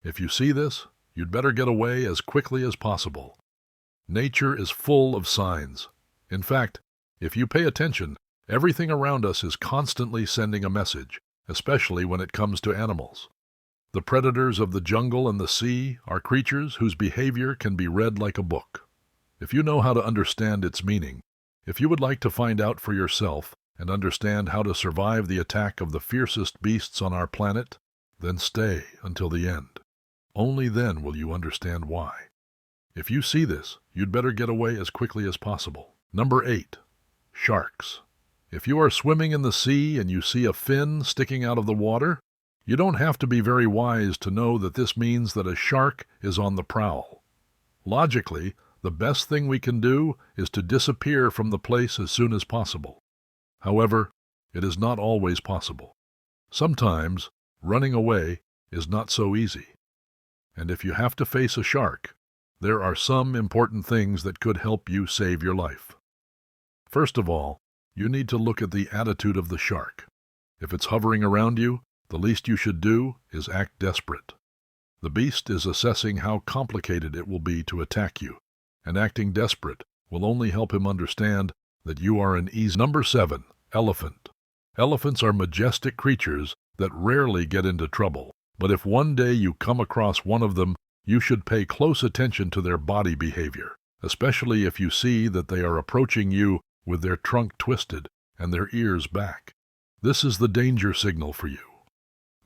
If you see this, you'd better get away as quickly as possible. Nature is full of signs. In fact, if you pay attention, everything around us is constantly sending a message, especially when it comes to animals. The predators of the jungle and the sea are creatures whose behavior can be read like a book. If you know how to understand its meaning, if you would like to find out for yourself and understand how to survive the attack of the fiercest beasts on our planet, then stay until the end. Only then will you understand why. If you see this, you'd better get away as quickly as possible. Number 8. Sharks. If you are swimming in the sea and you see a fin sticking out of the water, you don't have to be very wise to know that this means that a shark is on the prowl. Logically, the best thing we can do is to disappear from the place as soon as possible. However, it is not always possible. Sometimes, running away is not so easy. And if you have to face a shark, there are some important things that could help you save your life. First of all, you need to look at the attitude of the shark. If it's hovering around you, the least you should do is act desperate. The beast is assessing how complicated it will be to attack you, and acting desperate will only help him understand that you are an easy. Number 7. Elephant. Elephants are majestic creatures that rarely get into trouble, but if one day you come across one of them, you should pay close attention to their body behavior, especially if you see that they are approaching you with their trunk twisted and their ears back. This is the danger signal for you.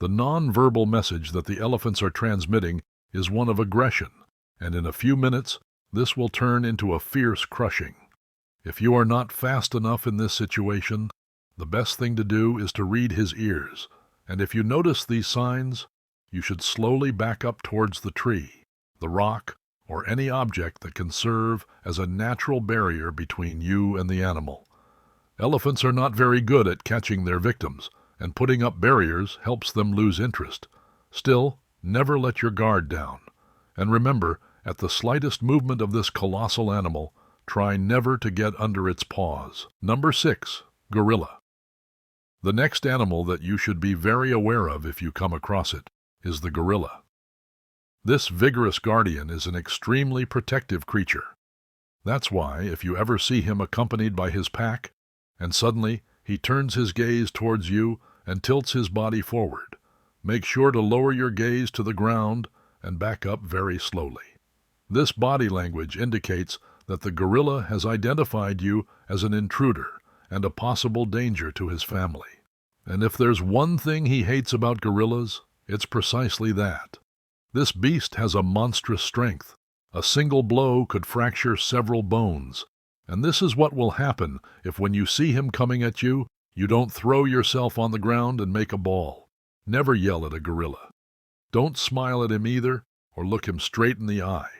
The non-verbal message that the elephants are transmitting is one of aggression, and in a few minutes, this will turn into a fierce crushing. If you are not fast enough in this situation, the best thing to do is to read his ears, and if you notice these signs, you should slowly back up towards the tree, the rock, or any object that can serve as a natural barrier between you and the animal. Elephants are not very good at catching their victims, and putting up barriers helps them lose interest. Still, never let your guard down. And remember, at the slightest movement of this colossal animal, try never to get under its paws. Number 6. Gorilla. The next animal that you should be very aware of if you come across it is the gorilla. This vigorous guardian is an extremely protective creature. That's why, if you ever see him accompanied by his pack, and suddenly he turns his gaze towards you and tilts his body forward, make sure to lower your gaze to the ground and back up very slowly. This body language indicates that the gorilla has identified you as an intruder and a possible danger to his family. And if there's one thing he hates about gorillas, it's precisely that. This beast has a monstrous strength. A single blow could fracture several bones. And this is what will happen if when you see him coming at you, you don't throw yourself on the ground and make a ball. Never yell at a gorilla. Don't smile at him either, or look him straight in the eye.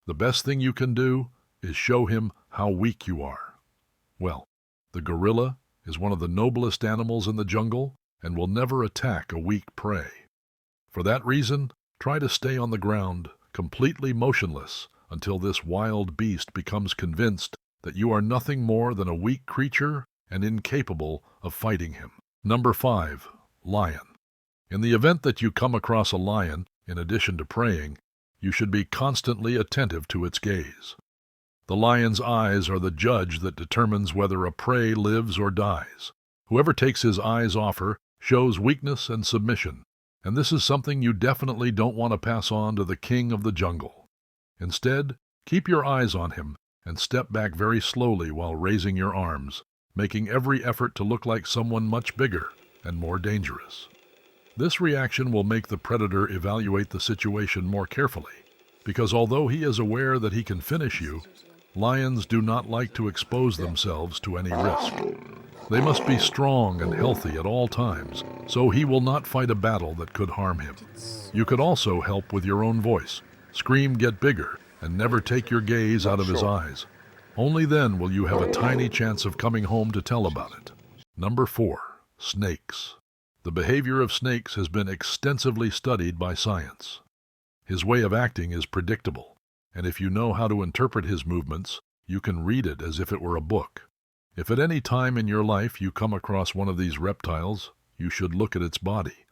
The best thing you can do is show him how weak you are. Well, the gorilla is one of the noblest animals in the jungle and will never attack a weak prey. For that reason, try to stay on the ground, completely motionless, until this wild beast becomes convinced that you are nothing more than a weak creature and incapable of fighting him. Number 5. Lion. In the event that you come across a lion, in addition to praying, you should be constantly attentive to its gaze. The lion's eyes are the judge that determines whether a prey lives or dies. Whoever takes his eyes off her shows weakness and submission, and this is something you definitely don't want to pass on to the king of the jungle. Instead, keep your eyes on him and step back very slowly while raising your arms, making every effort to look like someone much bigger and more dangerous. This reaction will make the predator evaluate the situation more carefully, because although he is aware that he can finish you, lions do not like to expose themselves to any risk. They must be strong and healthy at all times, so he will not fight a battle that could harm him. You could also help with your own voice. Scream, "Get bigger," and never take your gaze out of his eyes. Only then will you have a tiny chance of coming home to tell about it. Number 4. Snakes. The behavior of snakes has been extensively studied by science. His way of acting is predictable, and if you know how to interpret his movements, you can read it as if it were a book. If at any time in your life you come across one of these reptiles, you should look at its body.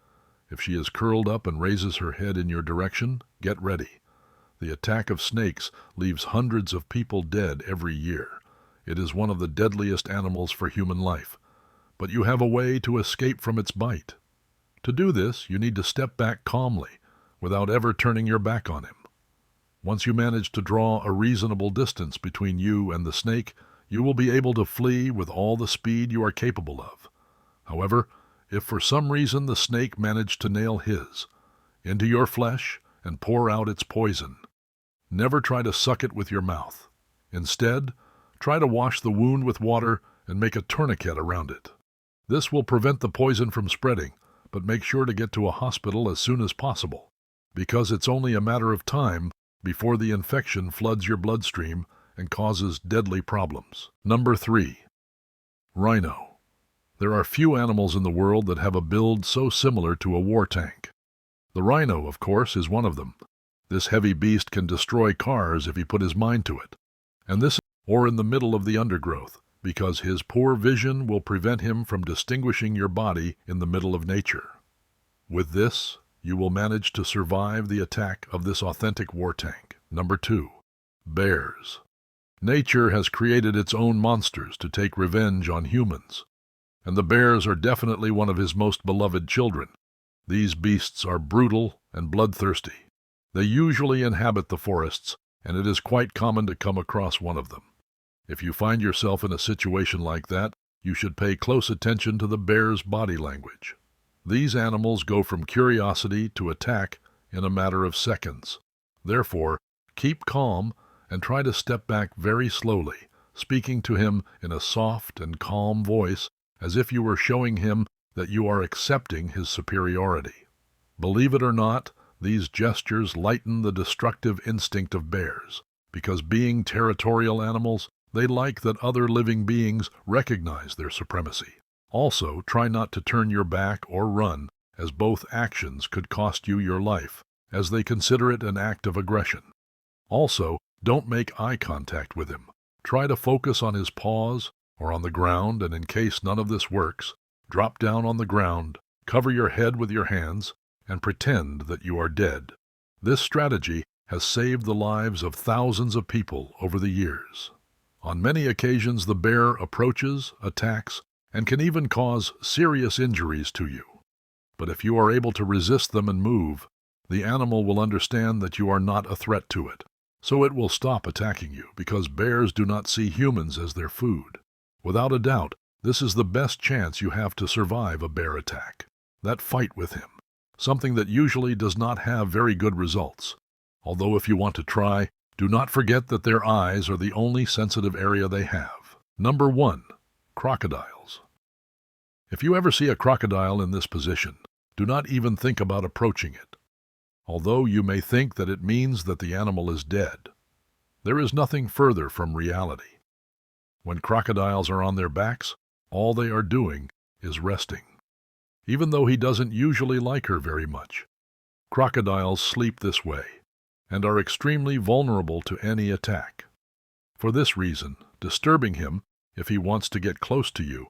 If she is curled up and raises her head in your direction, get ready. The attack of snakes leaves hundreds of people dead every year. It is one of the deadliest animals for human life, but you have a way to escape from its bite. To do this, you need to step back calmly, without ever turning your back on him. Once you manage to draw a reasonable distance between you and the snake, you will be able to flee with all the speed you are capable of. However, if for some reason the snake managed to nail his into your flesh and pour out its poison, never try to suck it with your mouth. Instead, try to wash the wound with water and make a tourniquet around it. This will prevent the poison from spreading, but make sure to get to a hospital as soon as possible, because it's only a matter of time before the infection floods your bloodstream and causes deadly problems. Number 3. Rhino. There are few animals in the world that have a build so similar to a war tank. The rhino, of course, is one of them. This heavy beast can destroy cars if he put his mind to it, and this or in the middle of the undergrowth, because his poor vision will prevent him from distinguishing your body in the middle of nature. With this, you will manage to survive the attack of this authentic war tank. Number 2. Bears. Nature has created its own monsters to take revenge on humans, and the bears are definitely one of his most beloved children. These beasts are brutal and bloodthirsty. They usually inhabit the forests, and it is quite common to come across one of them. If you find yourself in a situation like that, you should pay close attention to the bear's body language. These animals go from curiosity to attack in a matter of seconds. Therefore, keep calm and try to step back very slowly, speaking to him in a soft and calm voice as if you were showing him that you are accepting his superiority. Believe it or not, these gestures lighten the destructive instinct of bears, because being territorial animals, they like that other living beings recognize their supremacy. Also, try not to turn your back or run, as both actions could cost you your life, as they consider it an act of aggression. Also, don't make eye contact with him. Try to focus on his paws or on the ground, and in case none of this works, drop down on the ground, cover your head with your hands, and pretend that you are dead. This strategy has saved the lives of thousands of people over the years. On many occasions, the bear approaches, attacks, and can even cause serious injuries to you. But if you are able to resist them and move, the animal will understand that you are not a threat to it, so it will stop attacking you, because bears do not see humans as their food. Without a doubt, this is the best chance you have to survive a bear attack. That fight with him, something that usually does not have very good results. Although if you want to try, do not forget that their eyes are the only sensitive area they have. Number 1. Crocodiles. If you ever see a crocodile in this position, do not even think about approaching it. Although you may think that it means that the animal is dead, there is nothing further from reality. When crocodiles are on their backs, all they are doing is resting. Even though he doesn't usually like her very much, crocodiles sleep this way and are extremely vulnerable to any attack. For this reason, disturbing him, if he wants to get close to you,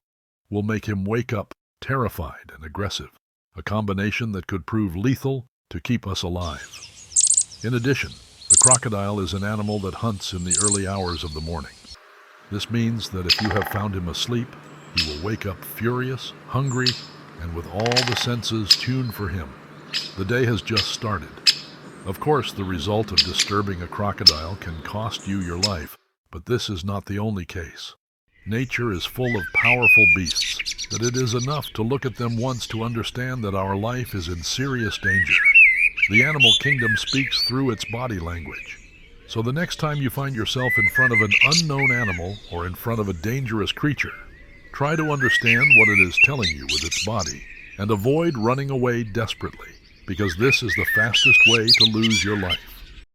will make him wake up terrified and aggressive, a combination that could prove lethal to keep us alive. In addition, the crocodile is an animal that hunts in the early hours of the morning. This means that if you have found him asleep, he will wake up furious, hungry, and with all the senses tuned for him. The day has just started. Of course, the result of disturbing a crocodile can cost you your life, but this is not the only case. Nature is full of powerful beasts that it is enough to look at them once to understand that our life is in serious danger. The animal kingdom speaks through its body language. So the next time you find yourself in front of an unknown animal or in front of a dangerous creature, try to understand what it is telling you with its body and avoid running away desperately, because this is the fastest way to lose your life.